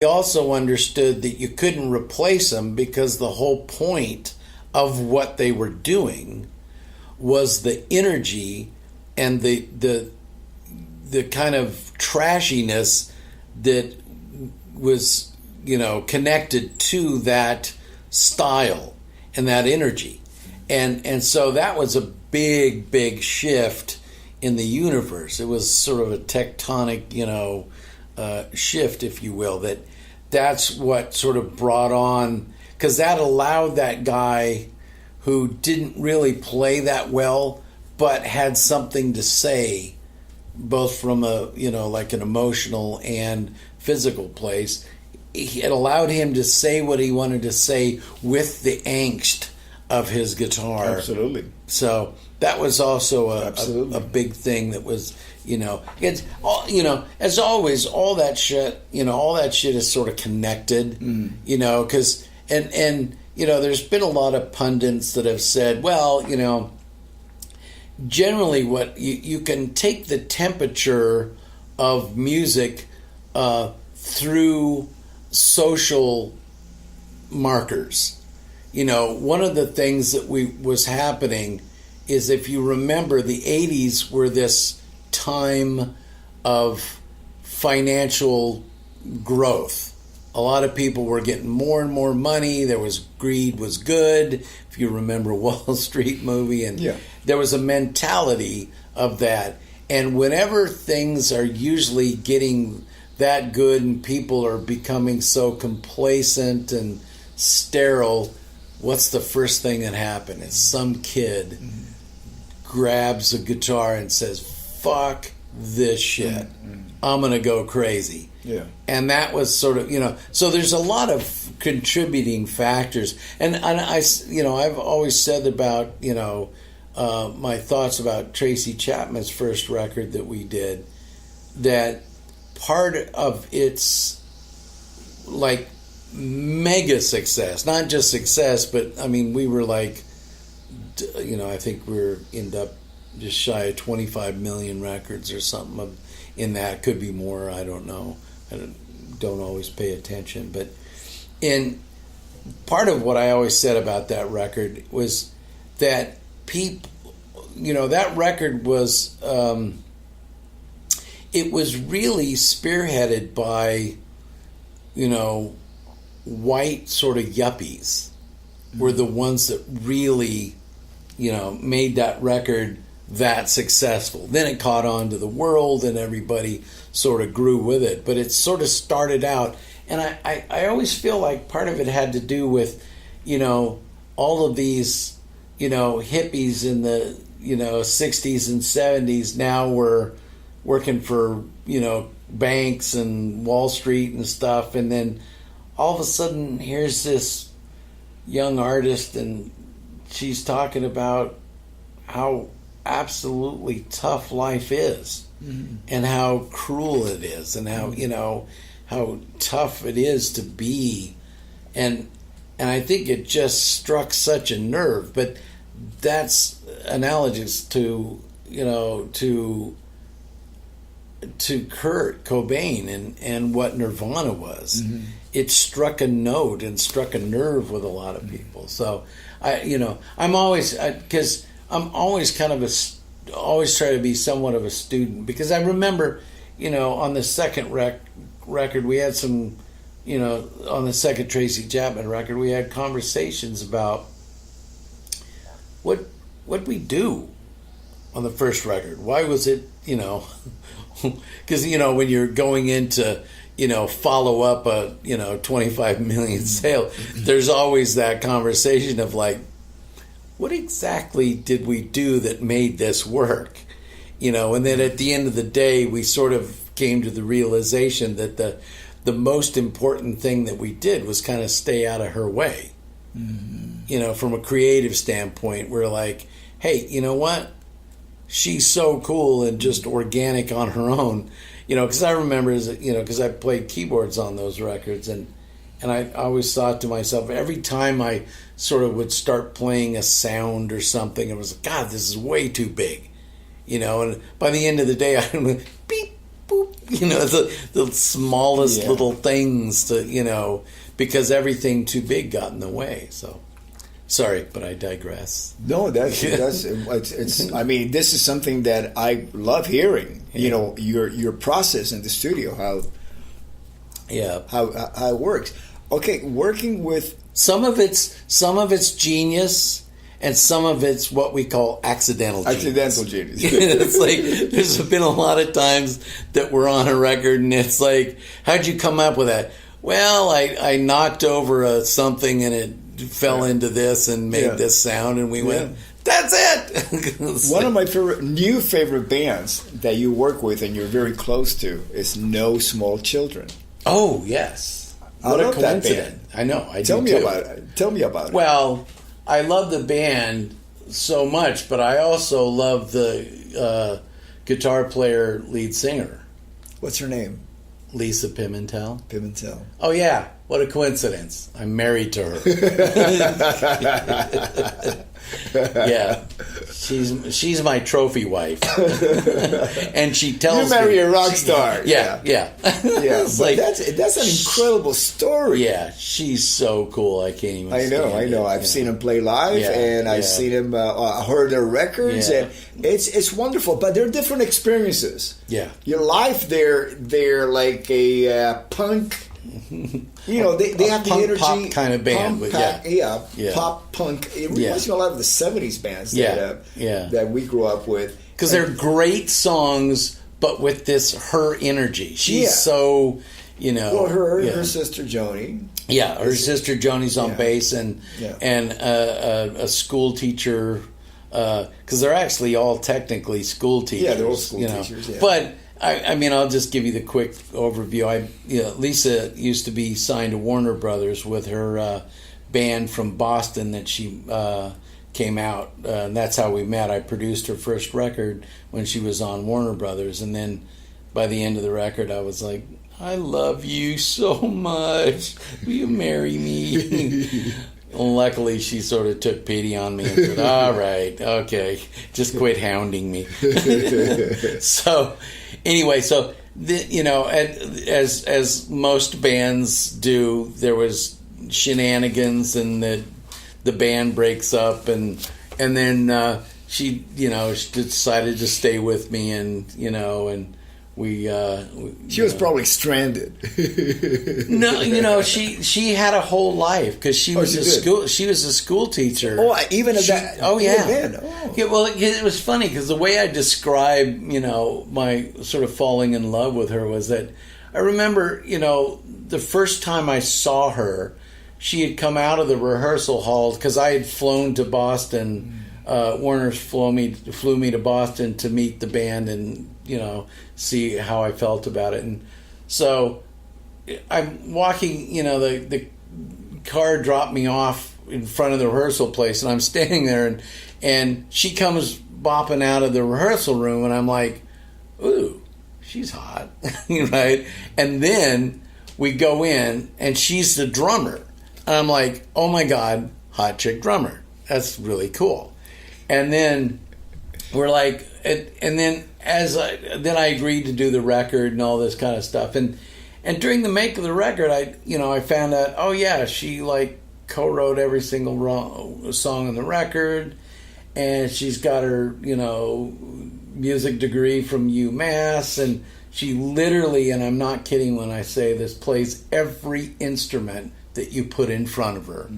he also understood that you couldn't replace them because the whole point of what they were doing was the energy and the kind of trashiness that was, connected to that style and that energy. And so that was a big shift in the universe. It was sort of a tectonic, shift, if you will, that's what sort of brought on, because that allowed that guy who didn't really play that well but had something to say, both from a, like an emotional and physical place. It allowed him to say what he wanted to say with the angst of his guitar. Absolutely. So that was also a big thing that was, it's all, as always, all that shit is sort of connected, because, and there's been a lot of pundits that have said, well, generally what you can take the temperature of music through social markers. One of the things that was happening is, if you remember, the 80s were this time of financial growth. A lot of people were getting more and more money. There was greed was good. If you remember Wall Street movie, and there was a mentality of that. And whenever things are usually getting that good and people are becoming so complacent and sterile, what's the first thing that happens? It's some kid grabs a guitar and says, fuck this shit. I'm going to go crazy. Yeah. And that was sort of, so there's a lot of contributing factors. And I've always said about, my thoughts about Tracy Chapman's first record that we did, that part of its, like, mega success, not just success, but, we were like, I think end up just shy of 25 million records or something in that. Could be more, I don't know. I don't always pay attention. But in part of what I always said about that record was that people, that record was, it was really spearheaded by, white sort of yuppies were the ones that really, made that record that successful. Then it caught on to the world and everybody sort of grew with it. But it sort of started out, and I always feel like part of it had to do with, all of these, hippies in the, 60s and 70s now were working for, banks and Wall Street and stuff. And then all of a sudden, here's this young artist, and she's talking about how absolutely tough life is, and how cruel it is, and how how tough it is to be, and I think it just struck such a nerve. But that's analogous to Kurt Cobain and what Nirvana was. It struck a note and struck a nerve with a lot of people. So I'm always, because I'm always kind of always try to be somewhat of a student, because I remember, on the second record we had some, on the second Tracy Chapman record, we had conversations about what we do on the first record. Why was it, because, when you're going into, follow up a, 25 million sale, there's always that conversation of like, what exactly did we do that made this work? And then at the end of the day, we sort of came to the realization that the most important thing that we did was kind of stay out of her way. From a creative standpoint, we're like, hey, you know what? She's so cool and just organic on her own. Because I remember, because I played keyboards on those records, and I always thought to myself, every time I sort of would start playing a sound or something, it was, God, this is way too big. And by the end of the day, I went, beep, boop, the smallest little things to, because everything too big got in the way. So, sorry, but I digress. No, it's. I mean, this is something that I love hearing. Yeah. Your process in the studio, how it works. Okay, working with some of it's genius. And some of it's what we call accidental genius. It's like there's been a lot of times that we're on a record and it's like, how'd you come up with that? Well, I knocked over something and it fell into this and made this sound, and we went, that's it. One of my favorite bands that you work with and you're very close to is No Small Children. Oh, yes. What a coincidence. I know. Tell me about it. Well, I love the band so much, but I also love the guitar player, lead singer. What's her name? Lisa Pimentel. Pimentel. Oh, yeah. What a coincidence. I'm married to her. Yeah. She's my trophy wife. And she tells me... You marry a rock star. Yeah. It's like, that's an incredible story. Yeah, she's so cool. I can't even I know. I've seen him play live, and I've seen him, heard their records, and it's wonderful. But they're different experiences. Yeah. Your life, they're like a punk... they have the energy, pop kind of band, pop punk. It reminds me a lot of the '70s bands that we grew up with, because they're great songs, but with her energy. She's so her sister Joni. Yeah, her sister Joni's on bass, and a school teacher, because they're actually all technically school teachers. Yeah, they're all school teachers. Yeah. But I mean, I'll just give you the quick overview. Lisa used to be signed to Warner Brothers with her band from Boston that she came out, and that's how we met. I produced her first record when she was on Warner Brothers, and then by the end of the record, I was like, I love you so much. Will you marry me? Luckily, she sort of took pity on me and said, all right, okay, just quit hounding me. So, anyway, as most bands do, there was shenanigans, and the band breaks up, and then she decided to stay with me, and she was probably stranded. No, she had a whole life, because she was a school teacher. Oh, even at that. Oh, yeah. Then. Oh. Yeah. Well, it was funny because the way I describe, my sort of falling in love with her was that I remember, the first time I saw her, she had come out of the rehearsal hall because I had flown to Boston. Warner flew me to Boston to meet the band and see how I felt about it. And so I'm walking, the car dropped me off in front of the rehearsal place, and I'm standing there, and she comes bopping out of the rehearsal room, and I'm like, ooh, she's hot, right? And then we go in, and she's the drummer. And I'm like, oh my God, hot chick drummer. That's really cool. And then we're like, and then I agreed to do the record and all this kind of stuff. And during the make of the record, I found out, oh yeah, she co-wrote every single song on the record, and she's got her music degree from UMass, and she literally, and I'm not kidding when I say this, plays every instrument that you put in front of her.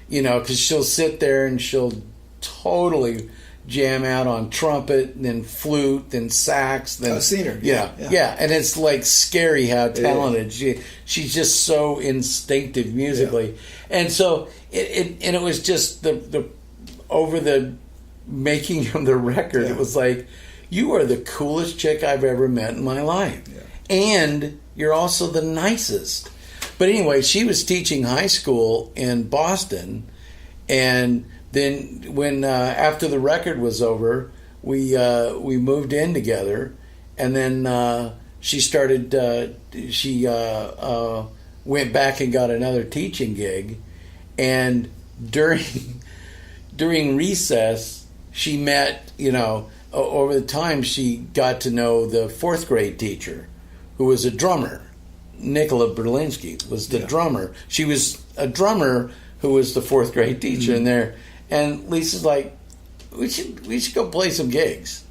Because she'll sit there and she'll totally jam out on trumpet, and then flute, then sax, then I've seen her. Yeah, and it's scary how talented she's just so instinctive musically. And so it was just the over the making of the record, it was like, you are the coolest chick I've ever met in my life, and you're also the nicest. But anyway, she was teaching high school in Boston, and then when after the record was over, we moved in together, and then she started. She went back and got another teaching gig, and during recess, she met. Over the time, she got to know the fourth grade teacher who was a drummer. Nicola Berlinski was the drummer. She was a drummer who was the fourth grade teacher in there. And Lisa's like, we should go play some gigs.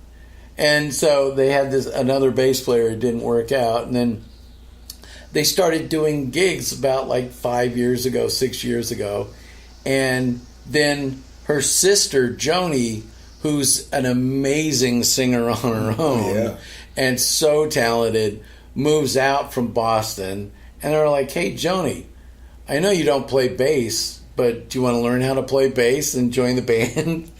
And so they had another bass player who didn't work out. And then they started doing gigs about like 6 years ago. And then her sister, Joni, who's an amazing singer on her own and so talented, moves out from Boston. And they're like, hey, Joni, I know you don't play bass, but do you want to learn how to play bass and join the band?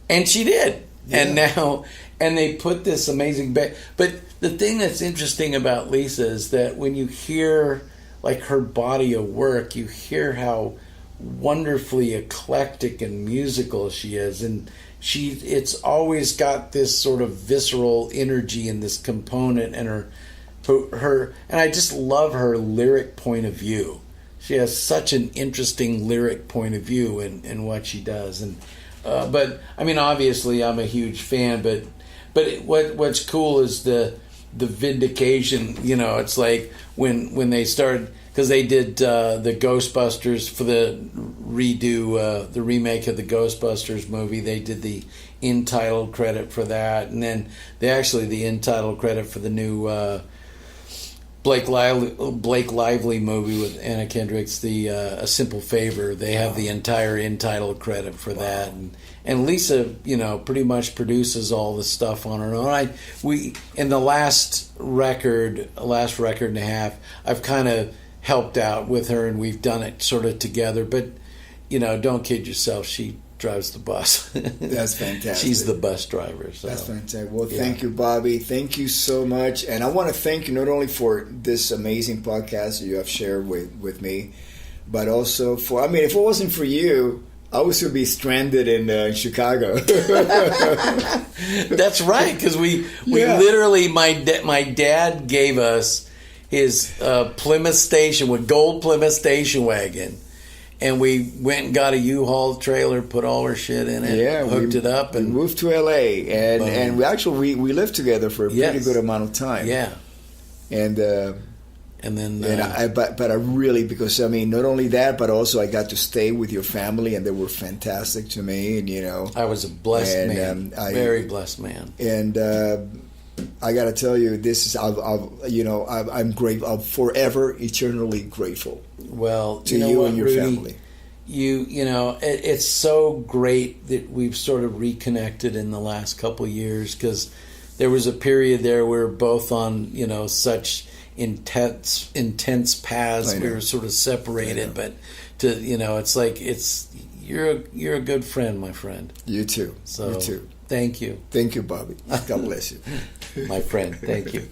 And she did. Yeah. And they put this amazing band. But the thing that's interesting about Lisa is that when you hear like her body of work, you hear how wonderfully eclectic and musical she is. And it's always got this sort of visceral energy in this component, and her and I just love her lyric point of view. She has such an interesting lyric point of view in what she does. And but I mean, obviously I'm a huge fan, but what's cool is the vindication. You know, it's like when they started, because they did the Ghostbusters for the the remake of the Ghostbusters movie. They did the end title credit for that, and then the end title credit for the new Blake Lively movie with Anna Kendrick's, the A Simple Favor. They have the entire end title credit for that, and Lisa, you know, pretty much produces all the stuff on her own. In the last record and a half, I've kind of helped out with her, and we've done it sort of together. But you know, don't kid yourself, she drives the bus. That's fantastic. She's the bus driver. So. That's fantastic. Well, thank you, Bobby. Thank you so much. And I want to thank you not only for this amazing podcast that you have shared with me, but also for, I mean, if it wasn't for you, I would still be stranded in Chicago. That's right, because we literally, my dad gave us his Plymouth station, with gold Plymouth station wagon. And we went and got a U-Haul trailer, put all our shit in it, hooked it up, and moved to LA. And we lived together for a pretty good amount of time. Yeah. And then but I really, because I mean, not only that, but also I got to stay with your family, and they were fantastic to me. And you know, I was a blessed man, very blessed man. And I got to tell you, this is I'm grateful. I'm forever, eternally grateful. Well, to you and your Rudy, family. You know, it's so great that we've sort of reconnected in the last couple of years, because there was a period there where we were both on, you know, such intense paths. We were sort of separated, but it's like you're a good friend, my friend. You too. So you too. Thank you. Thank you, Bobby. God bless you. My friend, thank you.